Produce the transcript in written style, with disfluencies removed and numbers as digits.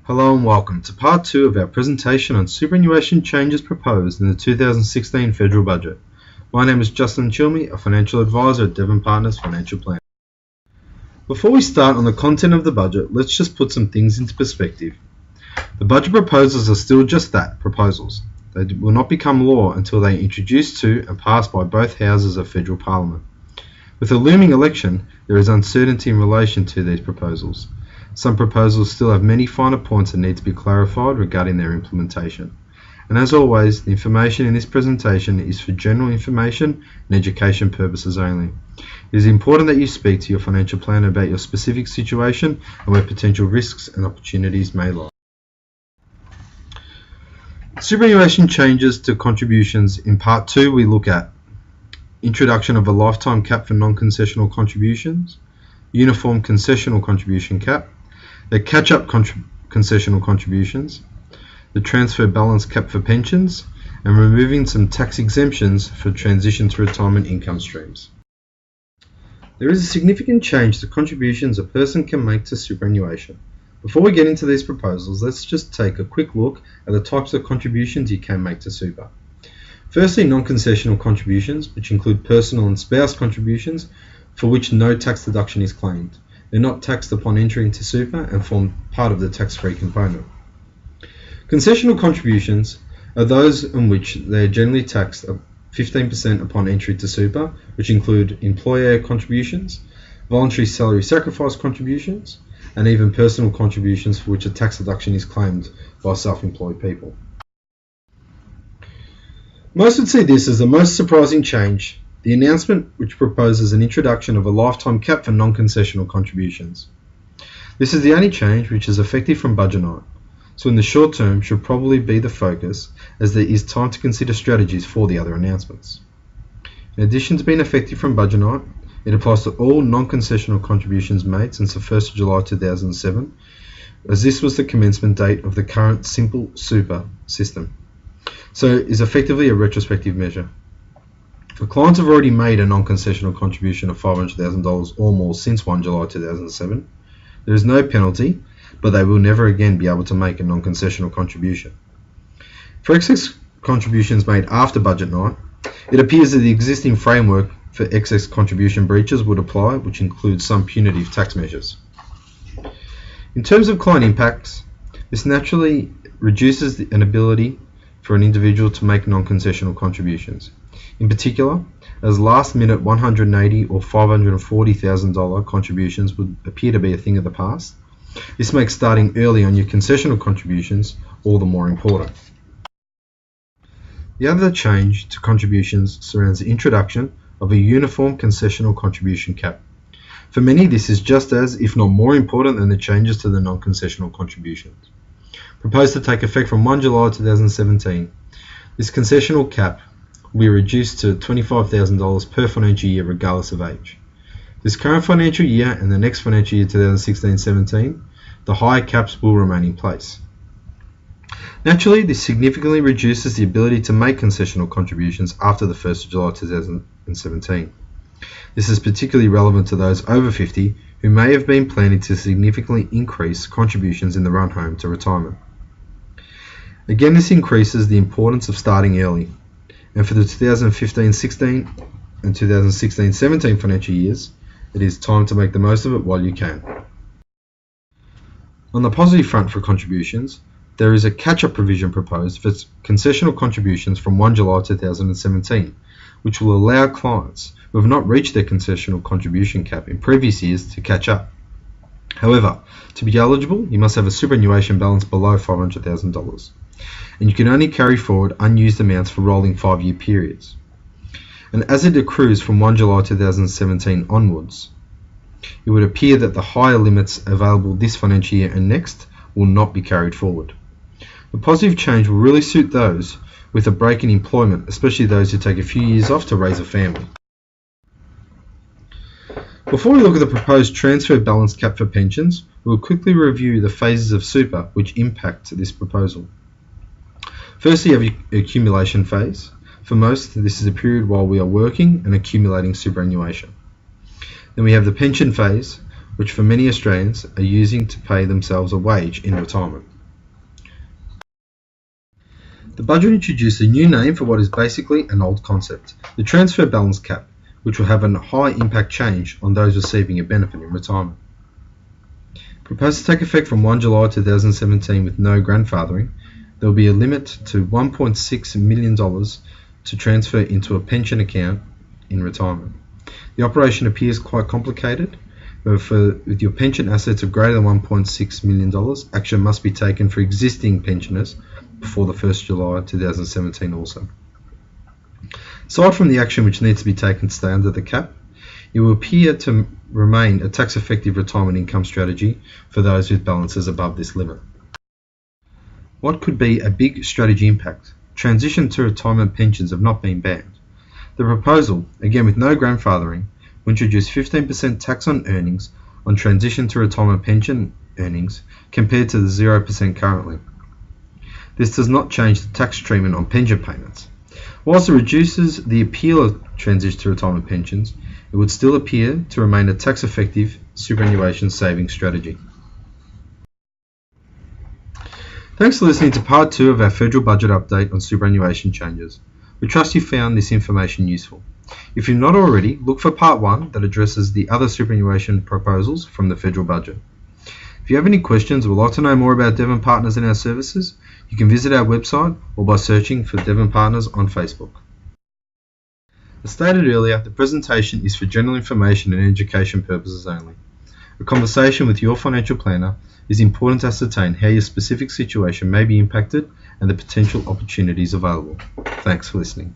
Hello and welcome to part 2 of our presentation on superannuation changes proposed in the 2016 federal budget. My name is Justin Chilmy, a financial advisor at Devon Partners Financial Planning. Before we start on the content of the budget, let's just put some things into perspective. The budget proposals are still just that, proposals. They will not become law until they are introduced to and passed by both houses of federal parliament. With a looming election, there is uncertainty in relation to these proposals. Some proposals still have many finer points that need to be clarified regarding their implementation. And as always, the information in this presentation is for general information and education purposes only. It is important that you speak to your financial planner about your specific situation and where potential risks and opportunities may lie. Superannuation changes to contributions. In part 2, we look at introduction of a lifetime cap for non-concessional contributions, uniform concessional contribution cap, the catch-up concessional contributions, the transfer balance cap for pensions, and removing some tax exemptions for transition to retirement income streams. There is a significant change to contributions a person can make to superannuation. Before we get into these proposals, let's just take a quick look at the types of contributions you can make to super. Firstly, non-concessional contributions, which include personal and spouse contributions for which no tax deduction is claimed. They're not taxed upon entry into super and form part of the tax-free component. Concessional contributions are those in which they are generally taxed at 15% upon entry to super, which include employer contributions, voluntary salary sacrifice contributions, and even personal contributions for which a tax deduction is claimed by self-employed people. Most would see this as the most surprising change, the announcement which proposes an introduction of a lifetime cap for non-concessional contributions. This is the only change which is effective from budget night, so in the short term should probably be the focus, as there is time to consider strategies for the other announcements. In addition to being effective from budget night, it applies to all non-concessional contributions made since the 1st of July 2007, as this was the commencement date of the current simple super system, so it is effectively a retrospective measure. For clients who have already made a non-concessional contribution of $500,000 or more since 1 July 2007, there is no penalty, but they will never again be able to make a non-concessional contribution. For excess contributions made after budget night, it appears that the existing framework for excess contribution breaches would apply, which includes some punitive tax measures. In terms of client impacts, this naturally reduces an ability for an individual to make non-concessional contributions. In particular, as last-minute $180,000 or $540,000 contributions would appear to be a thing of the past, this makes starting early on your concessional contributions all the more important. The other change to contributions surrounds the introduction of a uniform concessional contribution cap. For many, this is just as, if not more important than the changes to the non-concessional contributions. Proposed to take effect from 1 July 2017, this concessional cap will be reduced to $25,000 per financial year regardless of age. This current financial year and the next financial year 2016-17, the higher caps will remain in place. Naturally, this significantly reduces the ability to make concessional contributions after the 1st of July 2017. This is particularly relevant to those over 50 who may have been planning to significantly increase contributions in the run home to retirement. Again, this increases the importance of starting early, and for the 2015-16 and 2016-17 financial years, it is time to make the most of it while you can. On the positive front for contributions, there is a catch-up provision proposed for concessional contributions from 1 July 2017, which will allow clients who have not reached their concessional contribution cap in previous years to catch up. However, to be eligible, you must have a superannuation balance below $500,000, and you can only carry forward unused amounts for rolling 5-year periods. And as it accrues from 1 July 2017 onwards, it would appear that the higher limits available this financial year and next will not be carried forward. The positive change will really suit those with a break in employment, especially those who take a few years off to raise a family. Before we look at the proposed transfer balance cap for pensions, we will quickly review the phases of super which impact this proposal. Firstly, you have the accumulation phase. For most, this is a period while we are working and accumulating superannuation. Then we have the pension phase, which for many Australians are using to pay themselves a wage in retirement. The budget introduced a new name for what is basically an old concept, the transfer balance cap, which will have a high impact change on those receiving a benefit in retirement. Proposed to take effect from 1 July 2017 with no grandfathering, there will be a limit to $1.6 million to transfer into a pension account in retirement. The operation appears quite complicated, but with your pension assets of greater than $1.6 million, action must be taken for existing pensioners before the 1st July 2017 also. Aside from the action which needs to be taken to stay under the cap, it will appear to remain a tax-effective retirement income strategy for those with balances above this limit. What could be a big strategy impact? Transition to retirement pensions have not been banned. The proposal, again with no grandfathering, will introduce 15% tax on earnings on transition to retirement pension earnings compared to the 0% currently. This does not change the tax treatment on pension payments. Whilst it reduces the appeal of transition to retirement pensions, it would still appear to remain a tax-effective superannuation savings strategy. Thanks for listening to part 2 of our federal budget update on superannuation changes. We trust you found this information useful. If you've not already, look for part 1 that addresses the other superannuation proposals from the federal budget. If you have any questions or would like to know more about Devon Partners and our services, you can visit our website or by searching for Devon Partners on Facebook. As stated earlier, the presentation is for general information and education purposes only. A conversation with your financial planner is important to ascertain how your specific situation may be impacted and the potential opportunities available. Thanks for listening.